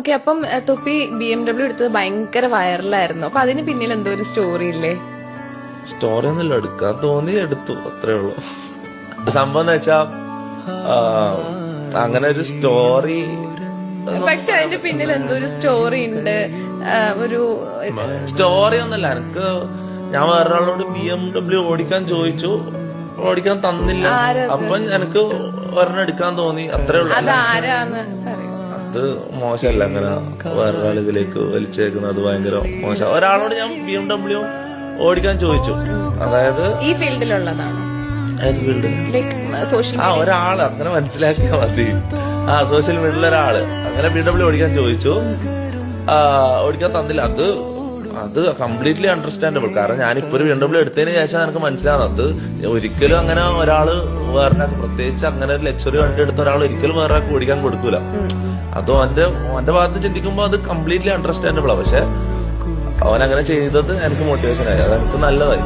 Okay, അപ്പം തൊപ്പി BMW എടുത്തത് ഭയങ്കര വൈറലായിരുന്നു. അപ്പൊ അതിന് പിന്നിൽ എന്തോ ഒരു സ്റ്റോറി ഇല്ലേ? സ്റ്റോറി ഒന്നുമില്ല, എടുക്കാൻ തോന്നി എടുത്തു, അത്രേ ഉള്ളൂ. സംഭവം എന്ന് വെച്ചാ അങ്ങനെ ഒരു സ്റ്റോറി, പക്ഷെ അതിന്റെ പിന്നിൽ എന്തോ ഒരു സ്റ്റോറി ഉണ്ട്. ഒരു സ്റ്റോറി ഒന്നല്ല. എനിക്ക് ഞാൻ വേറൊരാളോട് BMW ഓടിക്കാൻ ചോദിച്ചു, ഓടിക്കാൻ തന്നില്ല. അപ്പൊ എനിക്ക് ഒരെണ്ണം എടുക്കാൻ തോന്നി, അത്രേ ഉള്ളൂ. അത് ആരാന്ന് പറയും. അത് മോശമല്ല, അങ്ങനെ വേറൊരാൾ ഇതിലേക്ക് വലിച്ചേക്കുന്നത് ഭയങ്കര മോശം. ഒരാളോട് ഞാൻ BMW ഓടിക്കാൻ ചോദിച്ചു, അതായത് ഈ ഫീൽഡിലുള്ളതാണോ? ഏത് ഫീൽഡ്? സോഷ്യൽ ഒരാള് അങ്ങനെ മനസ്സിലാക്കിയാൽ മതി. സോഷ്യൽ മീഡിയയിലെ ഒരാള് അങ്ങനെ BMW ഓടിക്കാൻ ചോദിച്ചു, ഓടിക്കാൻ തന്നില്ല. അത് കംപ്ലീറ്റ്ലി അണ്ടർസ്റ്റാൻഡബിൾ. കാരണം ഞാനിപ്പോ ഒരു BMW എടുത്തതിന് ശേഷം എനിക്ക് മനസ്സിലാവുന്നത് ഒരിക്കലും അങ്ങനെ ഒരാള് വേറൊരാൾക്ക്, പ്രത്യേകിച്ച് അങ്ങനെ ഒരു ലക്ഷറി വണ്ടി എടുത്ത ഒരാൾ ഒരിക്കലും വേറൊരാൾക്ക് ഓടിക്കാൻ കൊടുക്കൂല. അതോ അവന്റെ ഭാഗത്ത് ചിന്തിക്കുമ്പോ അത് കംപ്ലീറ്റ്ലി അണ്ടർസ്റ്റാൻഡബിളാ. പക്ഷെ അവൻ അങ്ങനെ ചെയ്തത് എനിക്ക് മോട്ടിവേഷൻ ആയി, അതെനിക്ക് നല്ലതായി.